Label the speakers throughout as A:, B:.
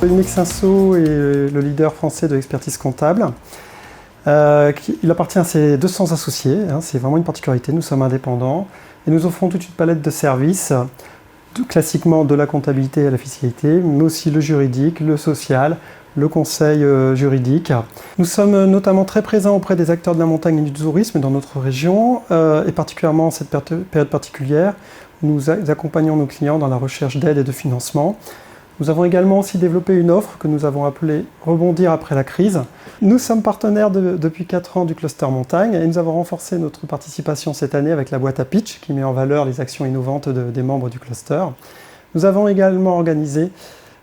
A: Inexinso est le leader français de l'expertise comptable. Il appartient à ses 200 associés, c'est vraiment une particularité, nous sommes indépendants et nous offrons toute une palette de services, classiquement de la comptabilité à la fiscalité, mais aussi le juridique, le social, le conseil juridique. Nous sommes notamment très présents auprès des acteurs de la montagne et du tourisme dans notre région, et particulièrement en cette période particulière, où nous accompagnons nos clients dans la recherche d'aide et de financement. Nous avons également aussi développé une offre que nous avons appelée « Rebondir après la crise ». Nous sommes partenaires depuis 4 ans du cluster montagne et nous avons renforcé notre participation cette année avec la boîte à pitch qui met en valeur les actions innovantes des membres du cluster. Nous avons également organisé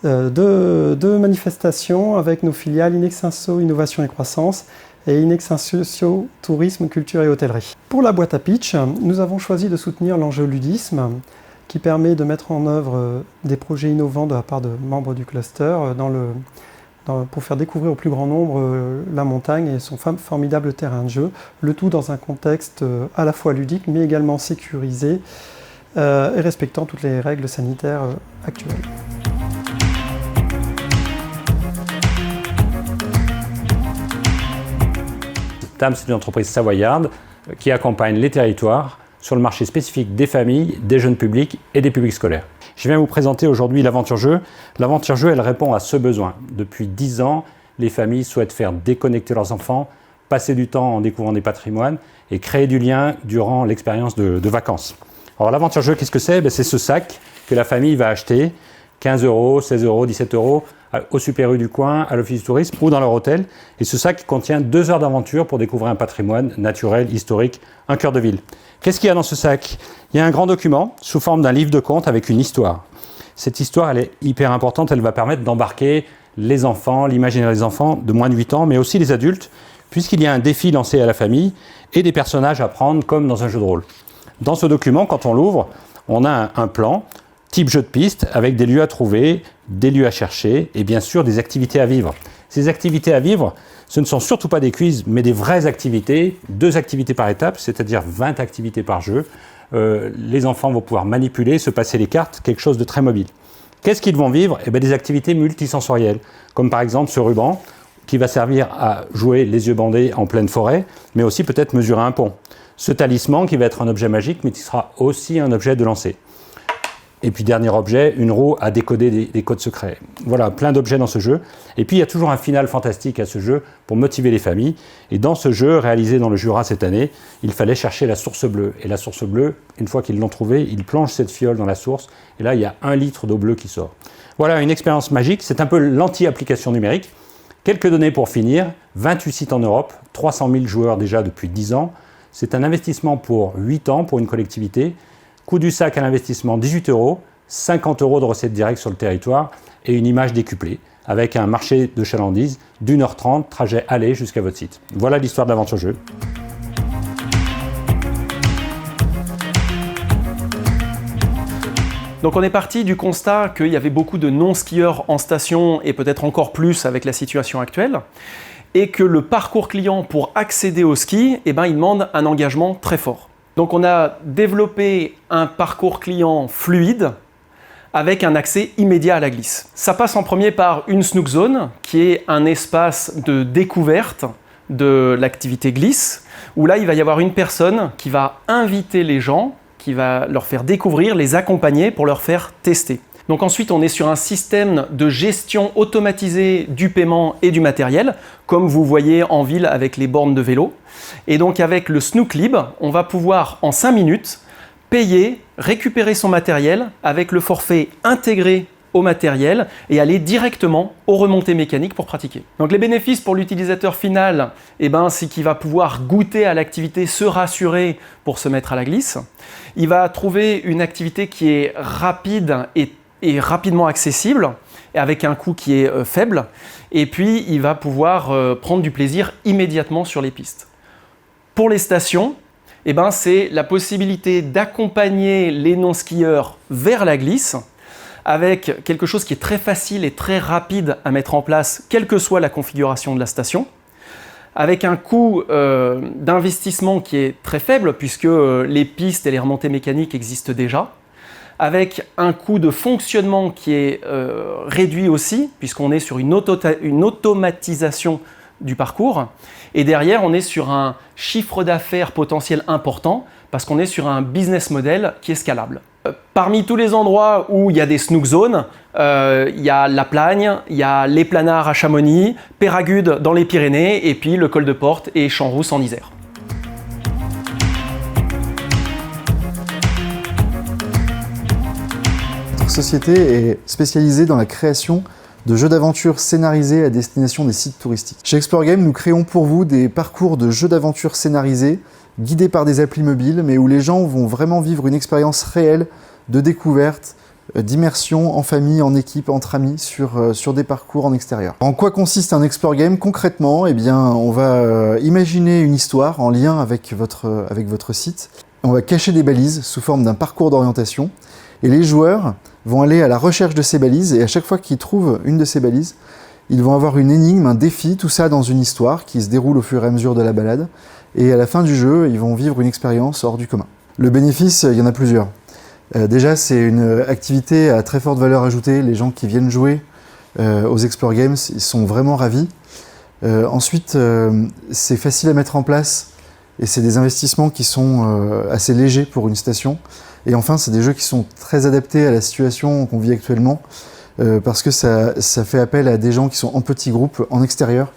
A: deux manifestations avec nos filiales Inexinso Innovation et Croissance et Inexinso Tourisme, Culture et Hôtellerie. Pour la boîte à pitch, nous avons choisi de soutenir l'enjeu-ludisme qui permet de mettre en œuvre des projets innovants de la part de membres du cluster pour faire découvrir au plus grand nombre la montagne et son formidable terrain de jeu, le tout dans un contexte à la fois ludique mais également sécurisé et respectant toutes les règles sanitaires actuelles.
B: TAM, c'est une entreprise savoyarde qui accompagne les territoires sur le marché spécifique des familles, des jeunes publics et des publics scolaires. Je viens vous présenter aujourd'hui l'Aventure Jeu. L'Aventure Jeu, elle répond à ce besoin. Depuis 10 ans, les familles souhaitent faire déconnecter leurs enfants, passer du temps en découvrant des patrimoines et créer du lien durant l'expérience de vacances. Alors l'Aventure Jeu, qu'est-ce que c'est? C'est ce sac que la famille va acheter, 15 €, 16 €, 17 € au Super U du coin, à l'Office du tourisme ou dans leur hôtel. Et ce sac contient 2 heures d'aventure pour découvrir un patrimoine naturel, historique, un cœur de ville. Qu'est-ce qu'il y a dans ce sac? Il y a un grand document sous forme d'un livre de contes avec une histoire. Cette histoire, elle est hyper importante, elle va permettre d'embarquer les enfants, l'imaginaire des enfants de moins de 8 ans, mais aussi les adultes, puisqu'il y a un défi lancé à la famille et des personnages à prendre comme dans un jeu de rôle. Dans ce document, quand on l'ouvre, on a un plan type jeu de piste avec des lieux à trouver, des lieux à chercher et bien sûr des activités à vivre. Ces activités à vivre, ce ne sont surtout pas des quiz, mais des vraies activités, 2 activités par étape, c'est-à-dire 20 activités par jeu. Les enfants vont pouvoir manipuler, se passer les cartes, quelque chose de très mobile. Qu'est-ce qu'ils vont vivre? Des activités multisensorielles, comme par exemple ce ruban qui va servir à jouer les yeux bandés en pleine forêt, mais aussi peut-être mesurer un pont. Ce talisman qui va être un objet magique, mais qui sera aussi un objet de lancer. Et puis dernier objet, une roue à décoder des codes secrets. Voilà, plein d'objets dans ce jeu. Et puis il y a toujours un final fantastique à ce jeu pour motiver les familles. Et dans ce jeu, réalisé dans le Jura cette année, il fallait chercher la source bleue. Et la source bleue, une fois qu'ils l'ont trouvée, ils plongent cette fiole dans la source. Et là, il y a 1 litre d'eau bleue qui sort. Voilà, une expérience magique. C'est un peu l'anti-application numérique. Quelques données pour finir. 28 sites en Europe, 300 000 joueurs déjà depuis 10 ans. C'est un investissement pour 8 ans pour une collectivité. Coût du sac à l'investissement 18 €, 50 € de recettes directes sur le territoire et une image décuplée avec un marché de chalandise d'1h30, trajet aller jusqu'à votre site. Voilà l'histoire de l'Aventure Jeu.
C: Donc on est parti du constat qu'il y avait beaucoup de non-skieurs en station et peut-être encore plus avec la situation actuelle et que le parcours client pour accéder au ski, il demande un engagement très fort. Donc on a développé un parcours client fluide avec un accès immédiat à la glisse. Ça passe en premier par une Snook Zone qui est un espace de découverte de l'activité glisse où là il va y avoir une personne qui va inviter les gens, qui va leur faire découvrir, les accompagner pour leur faire tester. Donc ensuite, on est sur un système de gestion automatisée du paiement et du matériel, comme vous voyez en ville avec les bornes de vélo. Et donc avec le Snook Lib, on va pouvoir en 5 minutes payer, récupérer son matériel avec le forfait intégré au matériel et aller directement aux remontées mécaniques pour pratiquer. Donc les bénéfices pour l'utilisateur final, c'est qu'il va pouvoir goûter à l'activité, se rassurer pour se mettre à la glisse. Il va trouver une activité qui est rapide et rapidement accessible et avec un coût qui est faible. Et puis, il va pouvoir prendre du plaisir immédiatement sur les pistes. Pour les stations, c'est la possibilité d'accompagner les non-skieurs vers la glisse avec quelque chose qui est très facile et très rapide à mettre en place, quelle que soit la configuration de la station, avec un coût d'investissement qui est très faible puisque les pistes et les remontées mécaniques existent déjà, avec un coût de fonctionnement qui est réduit aussi, puisqu'on est sur une automatisation du parcours. Et derrière, on est sur un chiffre d'affaires potentiel important, parce qu'on est sur un business model qui est scalable. Parmi tous les endroits où il y a des snook zones, il y a La Plagne, il y a les Planards à Chamonix, Péragudes dans les Pyrénées, et puis le Col de Porte et Champs-Rousses en Isère.
D: Notre société est spécialisée dans la création de jeux d'aventure scénarisés à destination des sites touristiques. Chez Explore Game, nous créons pour vous des parcours de jeux d'aventure scénarisés, guidés par des applis mobiles, mais où les gens vont vraiment vivre une expérience réelle de découverte, d'immersion en famille, en équipe, entre amis, sur des parcours en extérieur. En quoi consiste un Explore Game concrètement? Eh bien, on va imaginer une histoire en lien avec votre site. On va cacher des balises sous forme d'un parcours d'orientation, et les joueurs vont aller à la recherche de ces balises, et à chaque fois qu'ils trouvent une de ces balises, ils vont avoir une énigme, un défi, tout ça dans une histoire qui se déroule au fur et à mesure de la balade. Et à la fin du jeu, ils vont vivre une expérience hors du commun. Le bénéfice, il y en a plusieurs. Déjà, c'est une activité à très forte valeur ajoutée. Les gens qui viennent jouer aux Explore Games, ils sont vraiment ravis. Ensuite, c'est facile à mettre en place et c'est des investissements qui sont assez légers pour une station. Et enfin, c'est des jeux qui sont très adaptés à la situation qu'on vit actuellement parce que ça fait appel à des gens qui sont en petits groupes, en extérieur,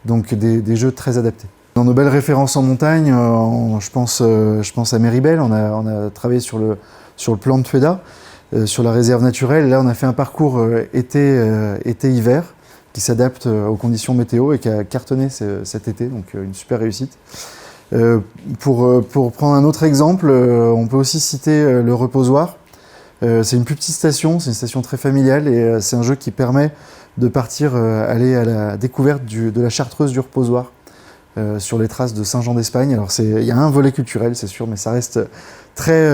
D: donc des jeux très adaptés. Dans nos belles références en montagne, je pense à Méribel, on a travaillé sur le plan de Tueda, sur la réserve naturelle. Là, on a fait un parcours été-hiver qui s'adapte aux conditions météo et qui a cartonné cet été, donc une super réussite. Pour prendre un autre exemple, on peut aussi citer le Reposoir. C'est une plus petite station, c'est une station très familiale et c'est un jeu qui permet de partir aller à la découverte de la chartreuse du Reposoir. Sur les traces de Saint-Jean d'Espagne. Alors il y a un volet culturel, c'est sûr, mais ça reste très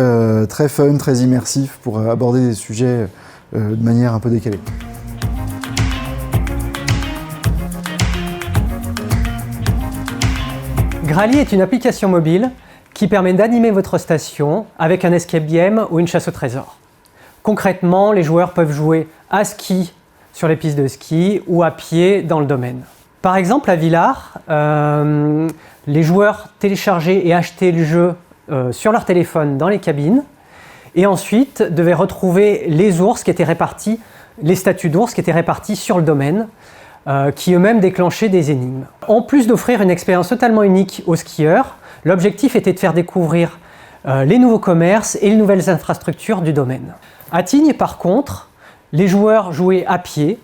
D: fun, très immersif pour aborder des sujets de manière un peu décalée.
E: Grally est une application mobile qui permet d'animer votre station avec un escape game ou une chasse au trésor. Concrètement, les joueurs peuvent jouer à ski sur les pistes de ski ou à pied dans le domaine. Par exemple, à Villars, les joueurs téléchargeaient et achetaient le jeu sur leur téléphone dans les cabines et ensuite devaient retrouver les ours qui étaient répartis, les statues d'ours qui étaient réparties sur le domaine, qui eux-mêmes déclenchaient des énigmes. En plus d'offrir une expérience totalement unique aux skieurs, l'objectif était de faire découvrir les nouveaux commerces et les nouvelles infrastructures du domaine. À Tignes, par contre, les joueurs jouaient à pied.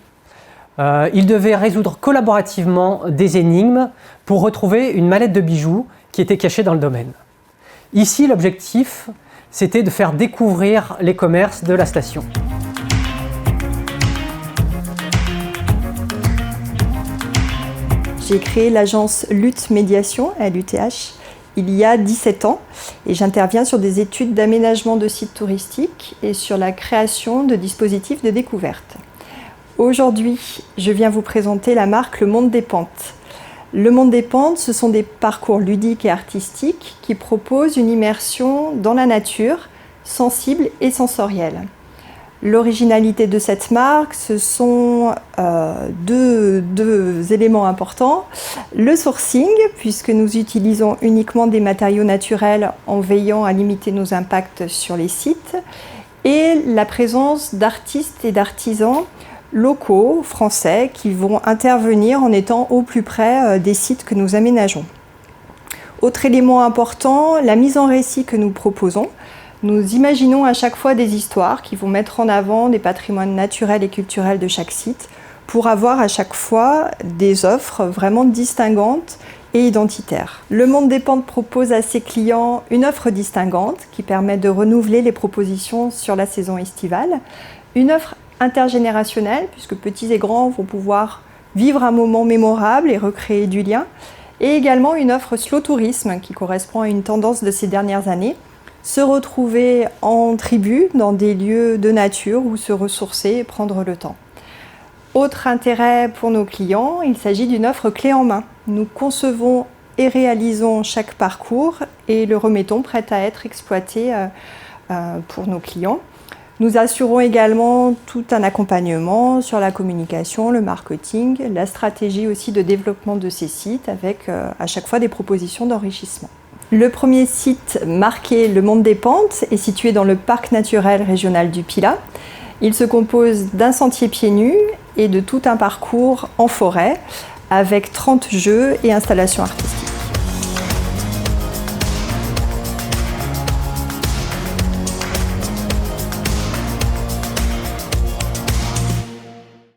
E: Ils devaient résoudre collaborativement des énigmes pour retrouver une mallette de bijoux qui était cachée dans le domaine. Ici, l'objectif, c'était de faire découvrir les commerces de la station.
F: J'ai créé l'agence Lutte Médiation à l'UTH il y a 17 ans et j'interviens sur des études d'aménagement de sites touristiques et sur la création de dispositifs de découverte. Aujourd'hui, je viens vous présenter la marque Le Monde des Pentes. Le Monde des Pentes, ce sont des parcours ludiques et artistiques qui proposent une immersion dans la nature, sensible et sensorielle. L'originalité de cette marque, ce sont deux éléments importants. Le sourcing, puisque nous utilisons uniquement des matériaux naturels en veillant à limiter nos impacts sur les sites, et la présence d'artistes et d'artisans locaux, français, qui vont intervenir en étant au plus près des sites que nous aménageons. Autre élément important, la mise en récit que nous proposons. Nous imaginons à chaque fois des histoires qui vont mettre en avant des patrimoines naturels et culturels de chaque site pour avoir à chaque fois des offres vraiment distinguantes et identitaires. Le Monde des Pentes propose à ses clients une offre distinguante qui permet de renouveler les propositions sur la saison estivale, une offre intergénérationnelle puisque petits et grands vont pouvoir vivre un moment mémorable et recréer du lien, et également une offre slow tourisme qui correspond à une tendance de ces dernières années, se retrouver en tribu dans des lieux de nature où se ressourcer et prendre le temps. Autre intérêt pour nos clients, il s'agit d'une offre clé en main. Nous concevons et réalisons chaque parcours et le remettons prêt à être exploité pour nos clients. Nous assurons également tout un accompagnement sur la communication, le marketing, la stratégie aussi de développement de ces sites avec à chaque fois des propositions d'enrichissement. Le premier site marqué Le Monde des Pentes est situé dans le parc naturel régional du Pilat. Il se compose d'un sentier pieds nus et de tout un parcours en forêt avec 30 jeux et installations artistiques.